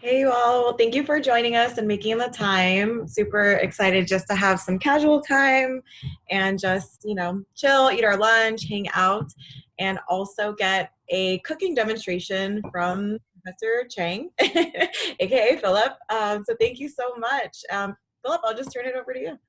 Hey, you all. Well, thank you for joining us and making the time. Super excited just to have some casual time and just, chill, eat our lunch, hang out, and also get a cooking demonstration from Professor Chang, aka Philip. So thank you so much. Philip, I'll just turn it over to you.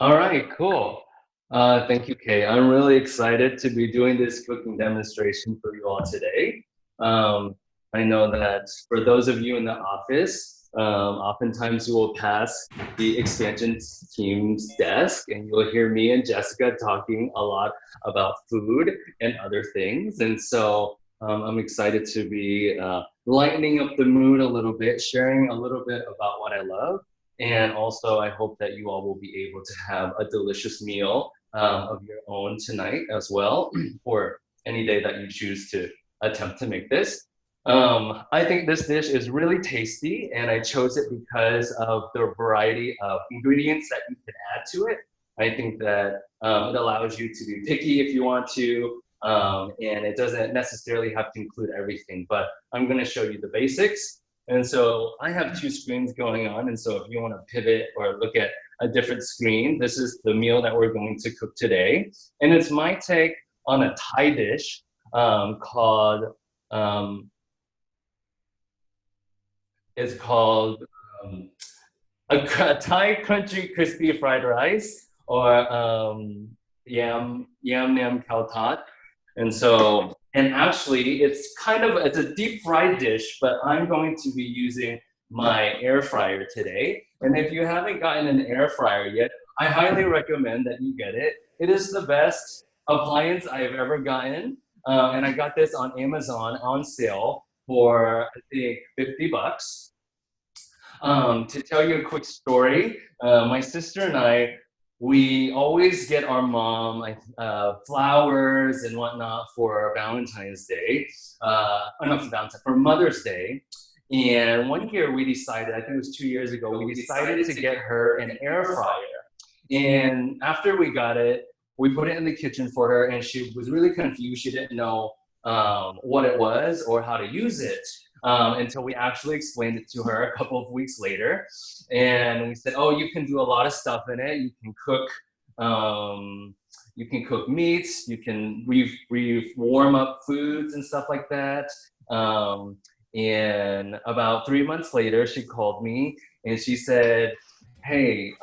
All right, cool. Thank you, Kay. I'm really excited to be doing this cooking demonstration for you all today. Um, I know that for those of you in the office, oftentimes you will pass the expansion team's desk and you'll hear me and Jessica talking a lot about food and other things. And so I'm excited to be lightening up the mood a little bit, sharing a little bit about what I love. And also, I hope that you all will be able to have a delicious meal of your own tonight as well, or any day that you choose to attempt to make this. I think this dish is really tasty, and I chose it because of the variety of ingredients that you can add to it. I think that it allows you to be picky if you want to, and it doesn't necessarily have to include everything, but I'm going to show you the basics. And so I have two screens going on. And so if you want to pivot or look at a different screen, this is the meal that we're going to cook today. And it's my take on a Thai dish called, it's called a Thai crunchy crispy fried rice or yam nam khao tat. And actually, it's a deep fried dish, but I'm going to be using my air fryer today. And if you haven't gotten an air fryer yet, I highly recommend that you get it. It is the best appliance I've ever gotten. And I got this on Amazon on sale for, I think, 50 bucks. To tell you a quick story, my sister and I, we always get our mom flowers and whatnot for Valentine's Day, not for Valentine's, for Mother's Day. And one year we decided, I think it was 2 years ago, we decided to get her an air fryer. And after we got it, we put it in the kitchen for her, and she was really confused. She didn't know what it was or how to use it. Until we actually explained it to her a couple of weeks later. And we said, oh, you can do a lot of stuff in it. You can cook meats, you can warm up foods and stuff like that. And about 3 months later, she called me and she said, hey,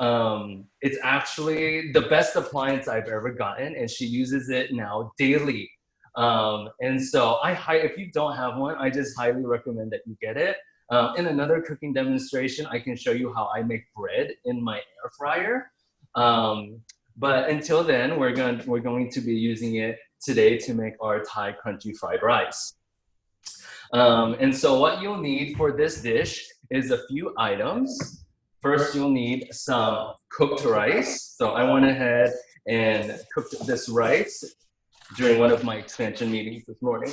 it's actually the best appliance I've ever gotten, and she uses it now daily. And so if you don't have one, I just highly recommend that you get it. In another cooking demonstration, I can show you how I make bread in my air fryer. But until then, we're going to be using it today to make our Thai crunchy fried rice. And so what you'll need for this dish is a few items. First, you'll need some cooked rice. So I went ahead and cooked this rice during one of my expansion meetings this morning,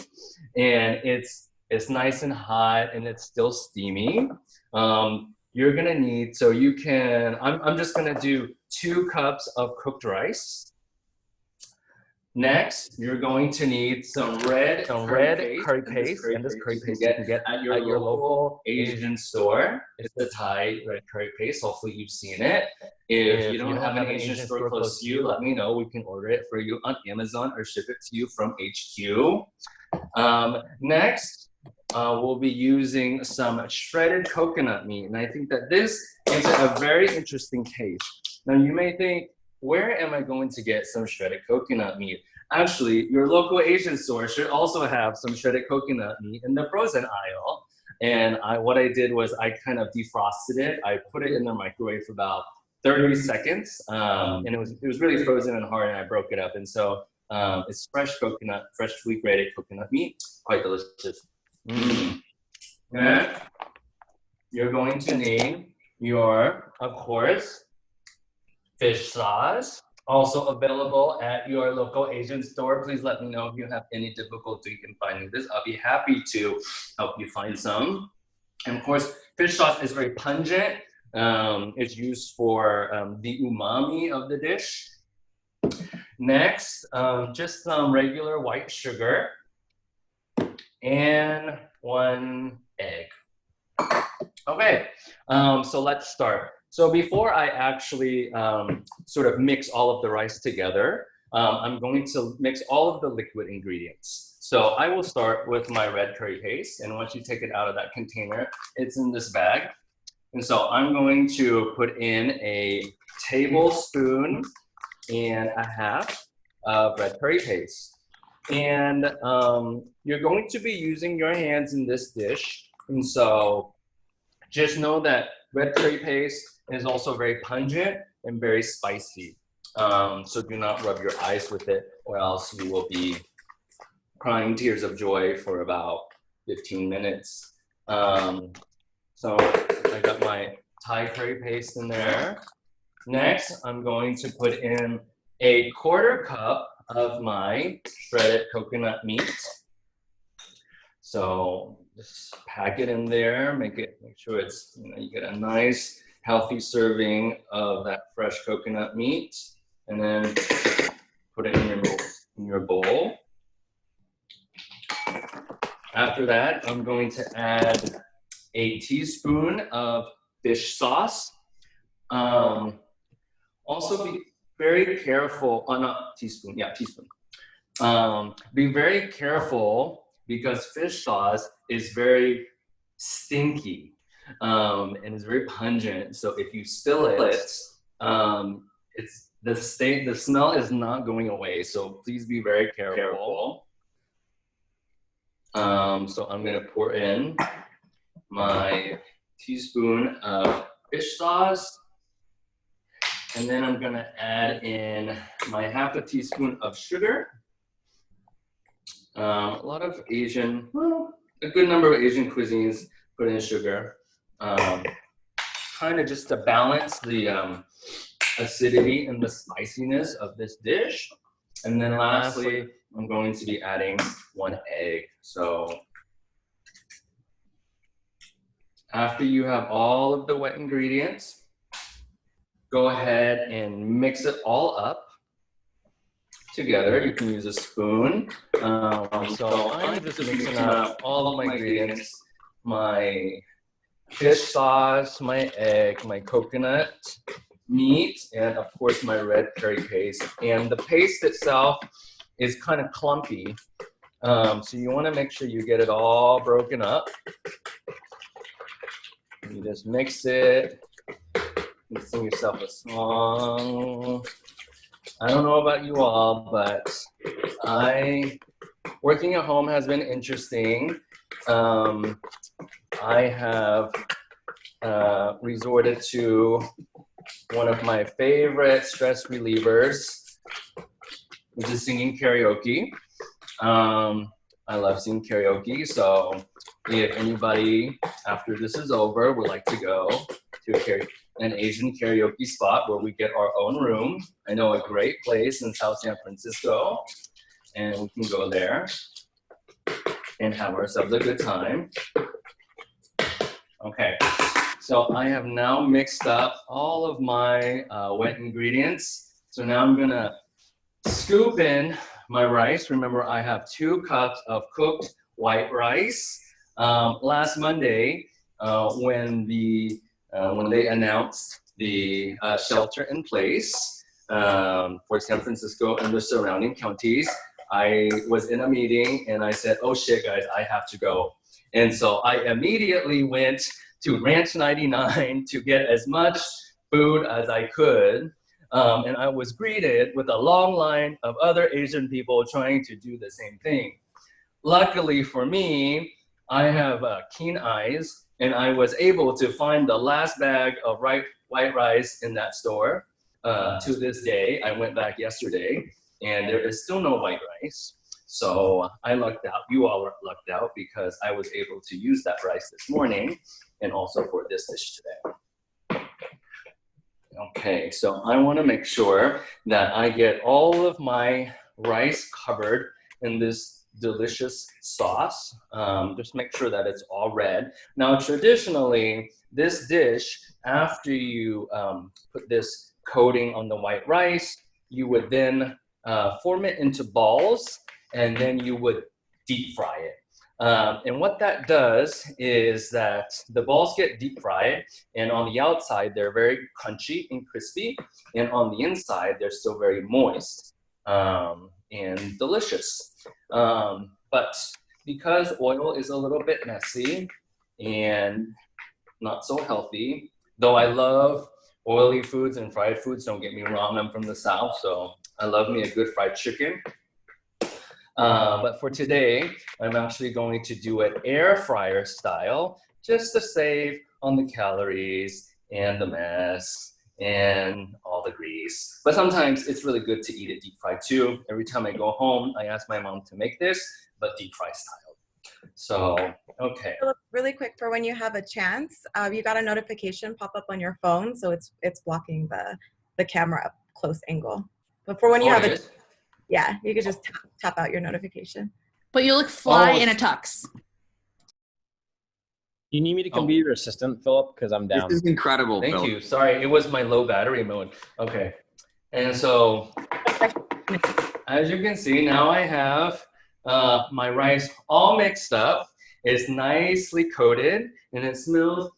and it's nice and hot and it's still steamy. You're gonna need, so you can, I'm just gonna do 2 cups of cooked rice. Next, you're going to need some red curry paste, and this curry paste you can get at your local Asian store. It's the Thai red curry paste. Hopefully you've seen it. If you don't have an Asian store close to you, let me know. We can order it for you on Amazon or ship it to you from HQ. Next, we'll be using some shredded coconut meat, and I think that this is a very interesting taste. Now you may think, where am I going to get some shredded coconut meat? Actually, your local Asian store should also have some shredded coconut meat in the frozen aisle. And what I did was I kind of defrosted it. I put it in the microwave for about 30 seconds, and it was really frozen and hard, and I broke it up. And so it's freshly grated coconut meat, quite delicious. And you're going to need of course, fish sauce, also available at your local Asian store. Please let me know if you have any difficulty in finding this. I'll be happy to help you find some. And of course, fish sauce is very pungent. It's used for the umami of the dish. Next, just some regular white sugar and 1 egg. Okay, so let's start. So before I actually sort of mix all of the rice together, I'm going to mix all of the liquid ingredients. So I will start with my red curry paste, and once you take it out of that container, it's in this bag. And so I'm going to put in a tablespoon and a half of red curry paste. And you're going to be using your hands in this dish. And so just know that red curry paste is also very pungent and very spicy. So do not rub your eyes with it, or else you will be crying tears of joy for about 15 minutes. So I got my Thai curry paste in there. Next, I'm going to put in a quarter cup of my shredded coconut meat. So just pack it in there, make sure it's, you get a nice healthy serving of that fresh coconut meat, and then put it in your bowl. After that, I'm going to add a teaspoon of fish sauce. Also be very careful, not teaspoon, yeah, teaspoon. Be very careful because fish sauce is very stinky and is very pungent. So if you spill it, the smell is not going away. So please be very careful. So I'm gonna pour in my teaspoon of fish sauce. And then I'm gonna add in my half a teaspoon of sugar. A lot of Asian, well, a good number of Asian cuisines put in sugar. Kind of just to balance the acidity and the spiciness of this dish. And then lastly, I'm going to be adding 1 egg. So after you have all of the wet ingredients, go ahead and mix it all up together. You can use a spoon. So I'm just mixing up all of my ingredients, my fish sauce, my egg, my coconut meat, and of course my red curry paste. And the paste itself is kind of clumpy. So you want to make sure you get it all broken up. You just mix it. You sing yourself a song. I don't know about you all, but working at home has been interesting. I have resorted to one of my favorite stress relievers, which is singing karaoke. I love singing karaoke, so if anybody after this is over would like to go to an Asian karaoke spot where we get our own room, I know a great place in South San Francisco, and we can go there and have ourselves a good time. Okay, so I have now mixed up all of my wet ingredients. So now I'm gonna scoop in my rice. Remember, I have 2 cups of cooked white rice. Last Monday, when they announced the shelter in place for San Francisco and the surrounding counties, I was in a meeting and I said, oh shit guys, I have to go. And so I immediately went to Ranch 99 to get as much food as I could. And I was greeted with a long line of other Asian people trying to do the same thing. Luckily for me, I have keen eyes, and I was able to find the last bag of white rice in that store. To this day, I went back yesterday, and there is still no white rice. So I lucked out. You all lucked out because I was able to use that rice this morning and also for this dish today. Okay, so I want to make sure that I get all of my rice covered in this delicious sauce. Just make sure that it's all red. Now, traditionally, this dish, after you put this coating on the white rice, you would then form it into balls, and then you would deep fry it. And what that does is that the balls get deep fried, and on the outside, they're very crunchy and crispy, and on the inside, they're still very moist and delicious. But because oil is a little bit messy and not so healthy, though I love oily foods and fried foods, don't get me wrong, I'm from the South, so I love me a good fried chicken. But for today, I'm actually going to do it air fryer style, just to save on the calories and the mess and all the grease. But sometimes it's really good to eat it deep fried too. Every time I go home, I ask my mom to make this, but deep fry style. So, okay. Really quick, for when you have a chance, you got a notification pop up on your phone, so it's blocking the camera up close angle. But for when you have it, yeah, you could just tap out your notification. But you look fly in a tux. You need me to come be your assistant, Philip? Because I'm down. This is incredible, Thank Philip. you. Sorry, it was my low battery mode. Okay. And so, as you can see, now I have my rice all mixed up. It's nicely coated, and it smells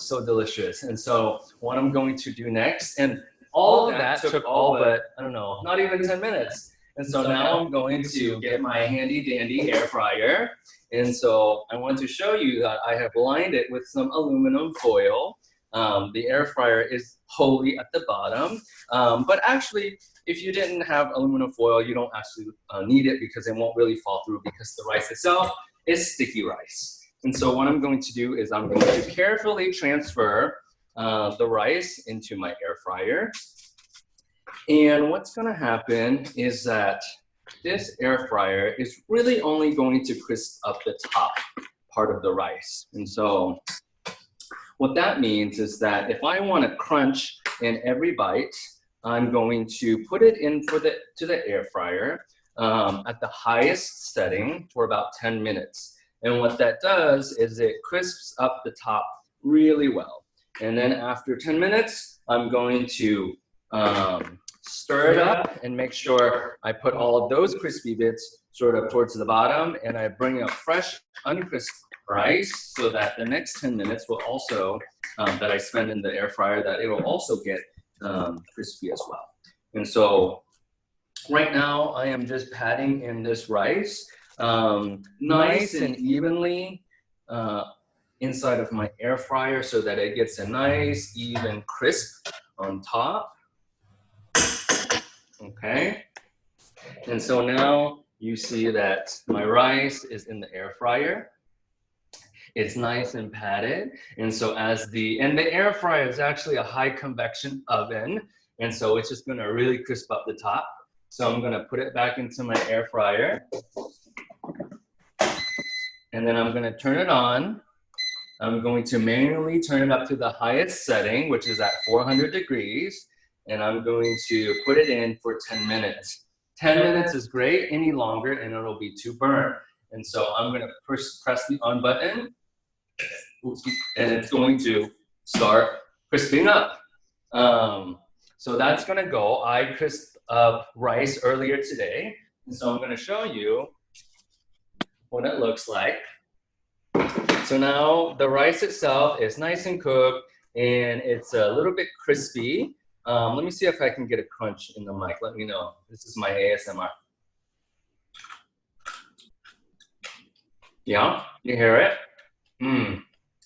so delicious. And so what I'm going to do next, and all of that took all but, I don't know, not even 10 minutes. And so now I'm going to get my handy dandy air fryer. And so I want to show you that I have lined it with some aluminum foil. The air fryer is wholly at the bottom. But actually, if you didn't have aluminum foil, you don't actually need it because it won't really fall through because the rice itself is sticky rice. And so what I'm going to do is I'm going to carefully transfer the rice into my air fryer. And what's going to happen is that this air fryer is really only going to crisp up the top part of the rice. And so what that means is that if I want to crunch in every bite, I'm going to put it in to the air fryer at the highest setting for about 10 minutes. And what that does is it crisps up the top really well. And then after 10 minutes, I'm going to stir it up and make sure I put all of those crispy bits sort of towards the bottom, and I bring up fresh, uncrisp rice so that the next 10 minutes will also, that I spend in the air fryer, that it will also get crispy as well. And so right now I am just patting in this rice nice and evenly inside of my air fryer so that it gets a nice even crisp on top. Okay, and so now you see that my rice is in the air fryer. It's nice and padded, and so the air fryer is actually a high convection oven, and so it's just gonna really crisp up the top. So I'm gonna put it back into my air fryer, and then I'm gonna turn it on. I'm going to manually turn it up to the highest setting, which is at 400 degrees. And I'm going to put it in for 10 minutes. 10 minutes is great, any longer and it'll be too burnt. And so I'm gonna press the on button, and it's going to start crisping up. So that's gonna go. I crisped up rice earlier today, and so I'm gonna show you what it looks like. So now the rice itself is nice and cooked, and it's a little bit crispy. Let me see if I can get a crunch in the mic. Let me know. This is my ASMR. Yeah, you hear it?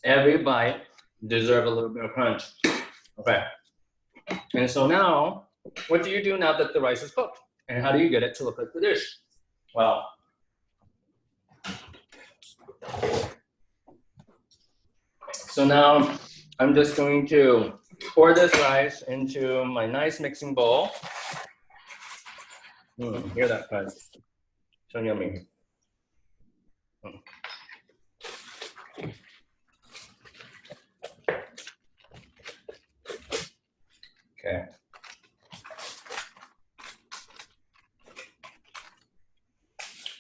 Every bite deserves a little bit of crunch. Okay. And so now, what do you do now that the rice is cooked? And how do you get it to look like the dish? Well, so now I'm just going to pour this rice into my nice mixing bowl. Hear that crunch? So yummy. Okay.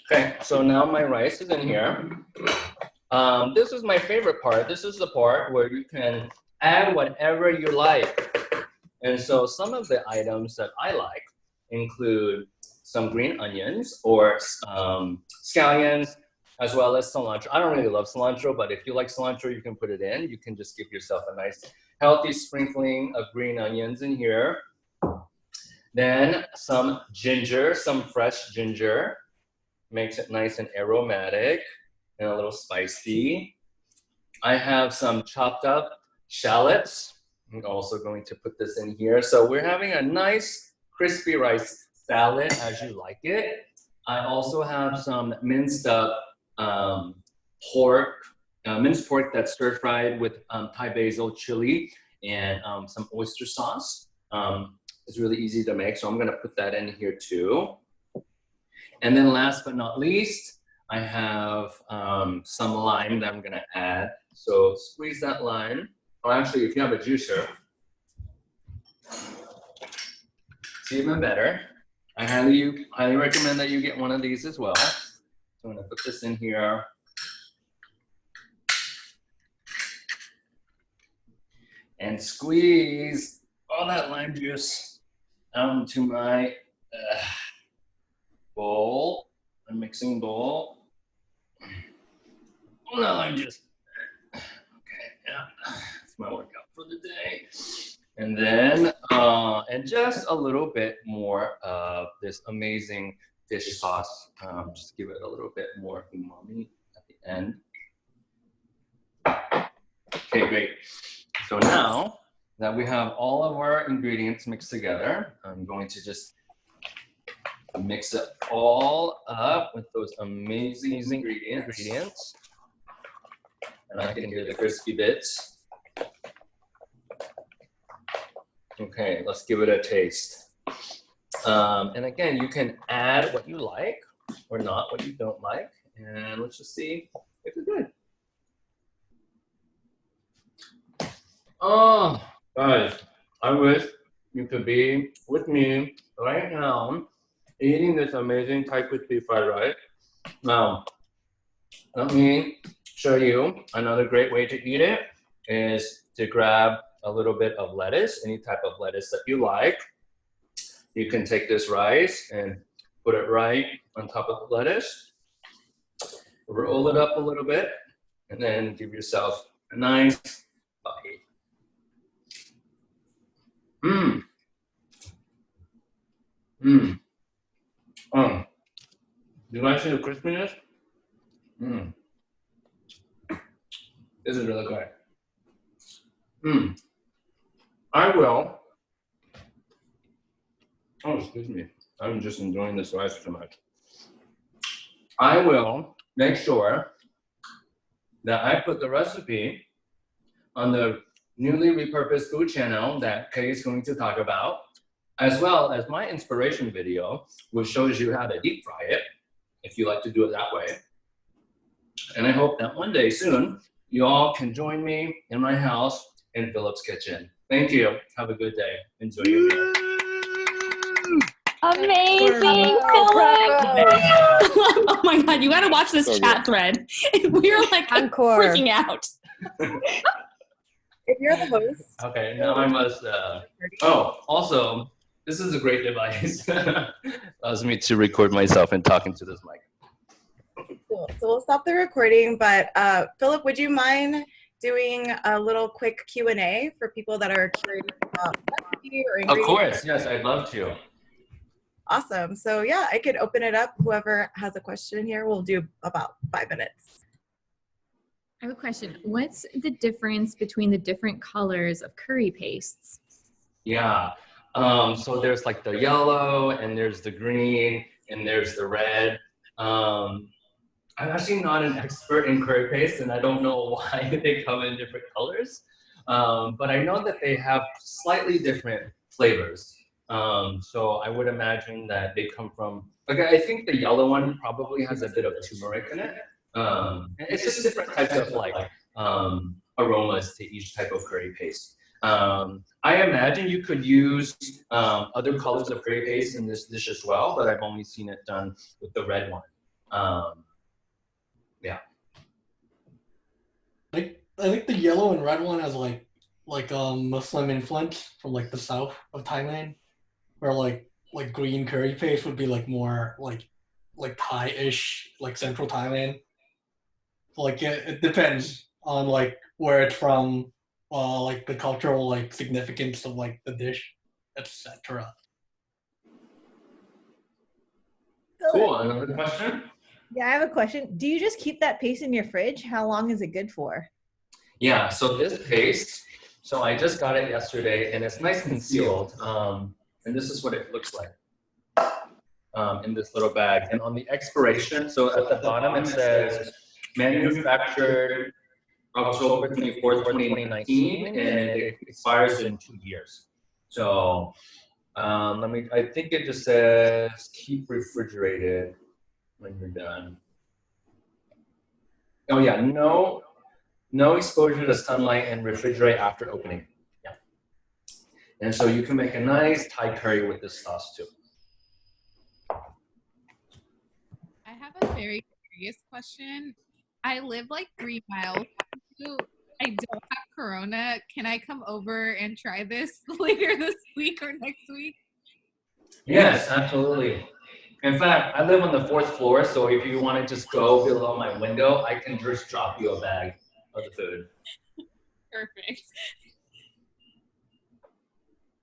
Okay, so now my rice is in here. This is my favorite part. This is the part where you can add whatever you like. And so some of the items that I like include some green onions or scallions, as well as cilantro. I don't really love cilantro, but if you like cilantro, you can put it in. You can just give yourself a nice, healthy sprinkling of green onions in here. Then some ginger, some fresh ginger. Makes it nice and aromatic and a little spicy. I have some chopped up shallots. I'm also going to put this in here. So we're having a nice crispy rice salad as you like it. I also have some minced up pork, minced pork that's stir fried with Thai basil chili and some oyster sauce. It's really easy to make, so I'm gonna put that in here too. And then last but not least, I have some lime that I'm gonna add. So squeeze that lime. Oh, actually, if you have a juicer, it's even better. I highly recommend that you get one of these as well. So I'm gonna put this in here. And squeeze all that lime juice onto my bowl, a mixing bowl. All that lime juice. Okay, yeah, that's my workout for the day. And then, and just a little bit more of this amazing fish sauce. Just give it a little bit more umami at the end. Okay, great. So now that we have all of our ingredients mixed together, I'm going to just mix it all up with those amazing ingredients. And I can do the crispy bits. Okay, let's give it a taste. And again, you can add what you like or not what you don't like. And let's just see if it's good. Oh, guys, I wish you could be with me right now eating this amazing Thai crispy fried rice. Now, let me show you another great way to eat it is to grab a little bit of lettuce, any type of lettuce that you like. You can take this rice and put it right on top of the lettuce. Roll it up a little bit and then give yourself a nice bite. Mmm. Mmm. Oh. Do you guys see the crispiness? Mmm. This is really good. Mmm. I will. Oh, excuse me. I'm just enjoying this rice too much. I will make sure that I put the recipe on the newly repurposed food channel that Kay is going to talk about, as well as my inspiration video, which shows you how to deep fry it, if you like to do it that way. And I hope that one day soon, you all can join me in my house in Phillip's kitchen. Thank you. Have a good day. Enjoy your meal. Amazing, Phillip! Oh my God, you gotta watch this chat thread. We were like freaking out. If you're the host. Okay, now I must, oh, also, this is a great device. Allows me to record myself and talking to this mic. Cool. So we'll stop the recording, but Phillip, would you mind doing a little quick Q&A for people that are curious about recipe or ingredients? Of course, yes, I'd love to. Awesome. So yeah, I could open it up. Whoever has a question here, we'll do about 5 minutes. I have a question. What's the difference between the different colors of curry pastes? Yeah, so there's like the yellow and there's the green and there's the red. I'm actually not an expert in curry paste and I don't know why they come in different colors, but I know that they have slightly different flavors. So I would imagine that they come from, okay, I think the yellow one probably has a bit of turmeric in it. It's just different types of like aromas to each type of curry paste. I imagine you could use other colors of curry paste in this dish as well, but I've only seen it done with the red one. Yeah. I think the yellow and red one has like Muslim influence from like the south of Thailand, where like green curry paste would be like more like Thai-ish, like central Thailand. like it depends on like where it's from, like the cultural like significance of like the dish, etc. Cool. Another question? Yeah, I have a question. Do you just keep that paste in your fridge? How long is it good for? Yeah, so this paste, so I just got it yesterday and it's nice and sealed. And this is what it looks like in this little bag. And on the expiration, so at the bottom it says manufactured October 24th, 2019, and it expires in 2 years. So I think it just says keep refrigerated when you're done. Oh yeah, no exposure to sunlight and refrigerate after opening. Yeah. And so you can make a nice Thai curry with this sauce too. I have a very curious question. I live like 3 miles. So I don't have Corona. Can I come over and try this later this week or next week? Yes, absolutely. In fact, I live on the 4th floor, so if you want to just go below my window, I can just drop you a bag of the food. Perfect.